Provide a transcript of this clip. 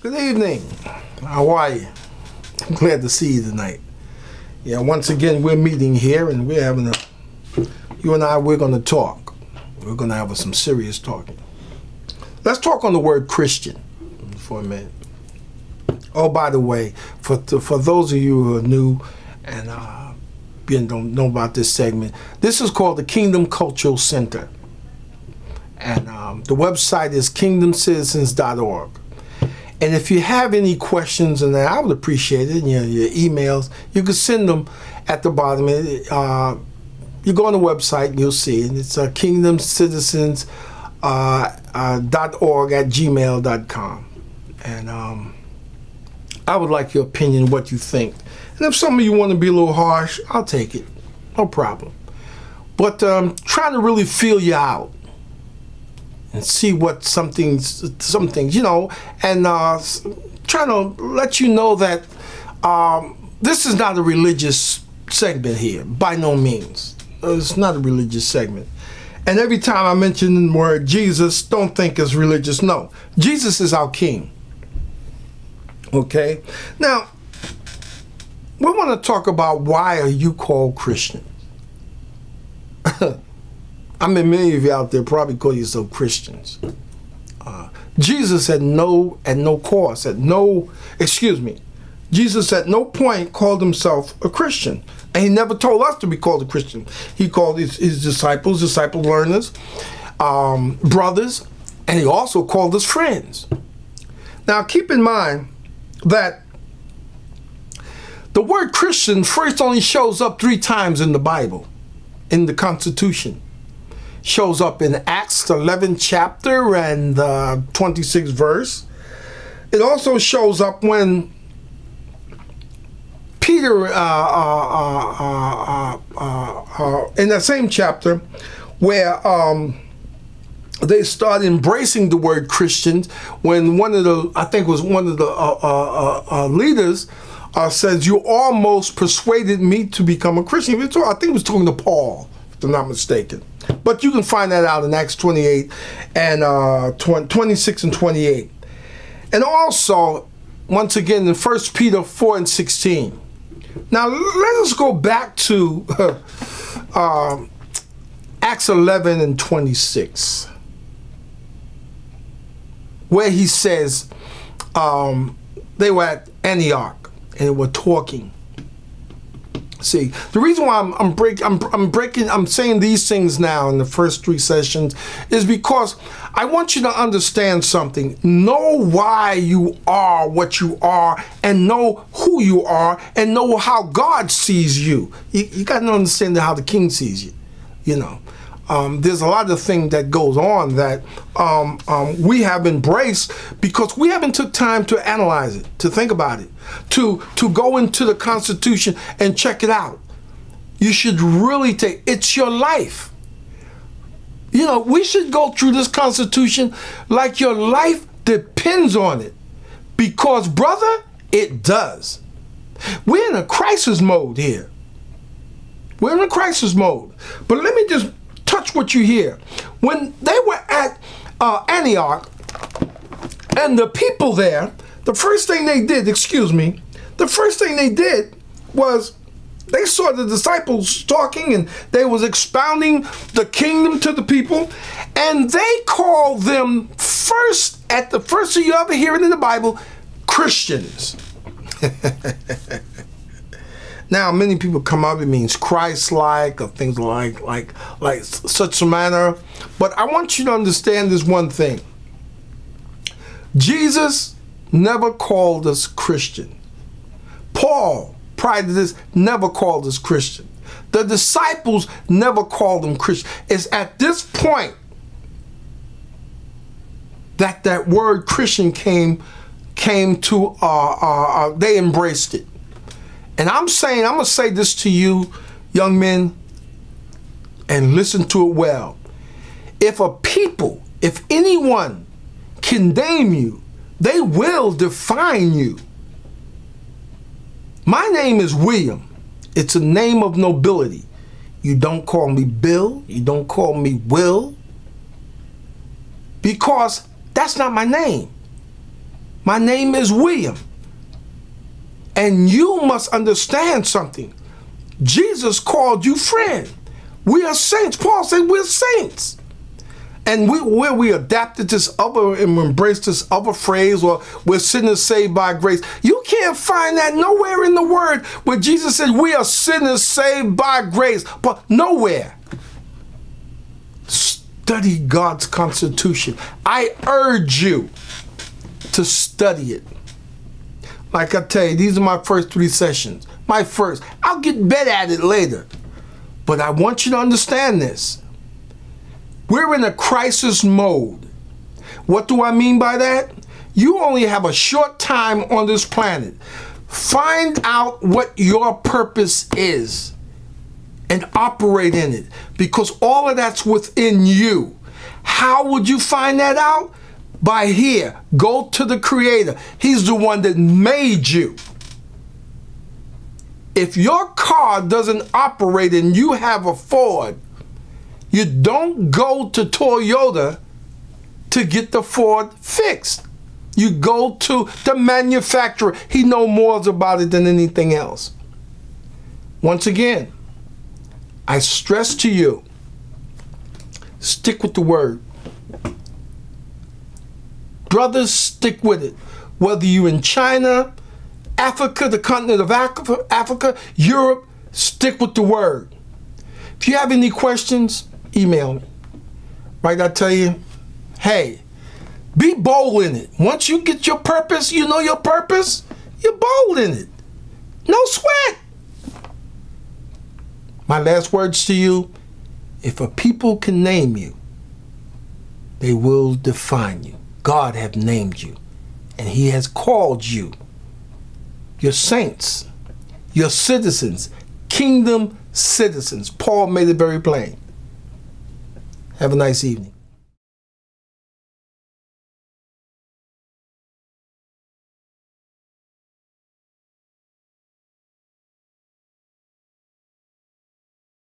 Good evening. How are you? I'm glad to see you tonight. Yeah, once again, we're meeting here and we're having you and I, we're going to talk. We're going to have some serious talking. Let's talk on the word Christian for a minute. Oh, by the way, for those of you who are new and don't know about this segment, this is called the Kingdom Cultural Center. And the website is kingdomcitizens.org. And if you have any questions, and I would appreciate it, your emails, you can send them at the bottom. You go on the website and you'll see it. It's kingdomcitizens.org at gmail.com. And I would like your opinion, what you think. And if some of you want to be a little harsh, I'll take it. No problem. But trying to really feel you out and see what some things, you know, and trying to let you know that this is not a religious segment here, by no means. It's not a religious segment. And every time I mention the word Jesus, don't think it's religious. No, Jesus is our King. Okay? Now, we want to talk about why are you called Christian? I mean, many of you out there probably call yourself Christians. Jesus at no cost, Jesus at no point called himself a Christian. And he never told us to be called a Christian. He called his disciple learners, brothers, and he also called us friends. Now, keep in mind that the word Christian first only shows up 3 times in the Bible, in the Constitution. Shows up in Acts 11th chapter and 26th verse. It also shows up when Peter, in that same chapter, where they start embracing the word Christians, when one of the, I think it was one of the leaders says, "You almost persuaded me to become a Christian." I think he was talking to Paul, if I'm not mistaken. But you can find that out in Acts 28 and 26 and 28. And also, once again, in 1 Peter 4 and 16. Now, let us go back to Acts 11 and 26, where he says they were at Antioch and they were talking. See, the reason why I'm saying these things now in the first 3 sessions is because I want you to understand something. Know why you are what you are, and know who you are, and know how God sees you. You got to understand how the King sees you. You know, there's a lot of things that goes on that we have embraced because we haven't took time to analyze it, to think about it, to go into the Constitution and check it out. You should really take, it's your life. You know, we should go through this Constitution like your life depends on it. Because, brother, it does. We're in a crisis mode here. We're in a crisis mode. But let me just touch what you hear. When they were at Antioch, and the people there, the first thing they did was they saw the disciples talking and they was expounding the kingdom to the people, and they called them first you ever hear it in the Bible, Christians. Now, many people come up, it means Christ-like or things like such a manner. But I want you to understand this one thing. Jesus never called us Christian. Paul, prior to this, never called us Christian. The disciples never called them Christian. It's at this point that that word Christian came to, they embraced it. And I'm going to say this to you, young men, and listen to it well. If anyone can name you, they will define you. My name is William. It's a name of nobility. You don't call me Bill. You don't call me Will. Because that's not my name. My name is William. And you must understand something. Jesus called you friend. We are saints. Paul said we're saints. And where we adapted this other and embraced this other phrase, or we're sinners saved by grace, you can't find that nowhere in the word where Jesus said we are sinners saved by grace. But nowhere. Study God's constitution. I urge you to study it. Like I tell you, these are my first 3 sessions. My first. I'll get better at it later. But I want you to understand this. We're in a crisis mode. What do I mean by that? You only have a short time on this planet. Find out what your purpose is and operate in it, because all of that's within you. How would you find that out? By here. Go to the Creator. He's the one that made you. If your car doesn't operate and you have a Ford, you don't go to Toyota to get the Ford fixed. You go to the manufacturer. He knows more about it than anything else. Once again, I stress to you, stick with the word. Brothers, stick with it. Whether you're in China, Africa, the continent of Africa, Europe, stick with the word. If you have any questions, email me. Right, I tell you, hey, be bold in it. Once you get your purpose, you know your purpose, you're bold in it. No sweat. My last words to you, if a people can name you, they will define you. God have named you, and He has called you. You're saints. You're citizens. Kingdom citizens. Paul made it very plain. Have a nice evening.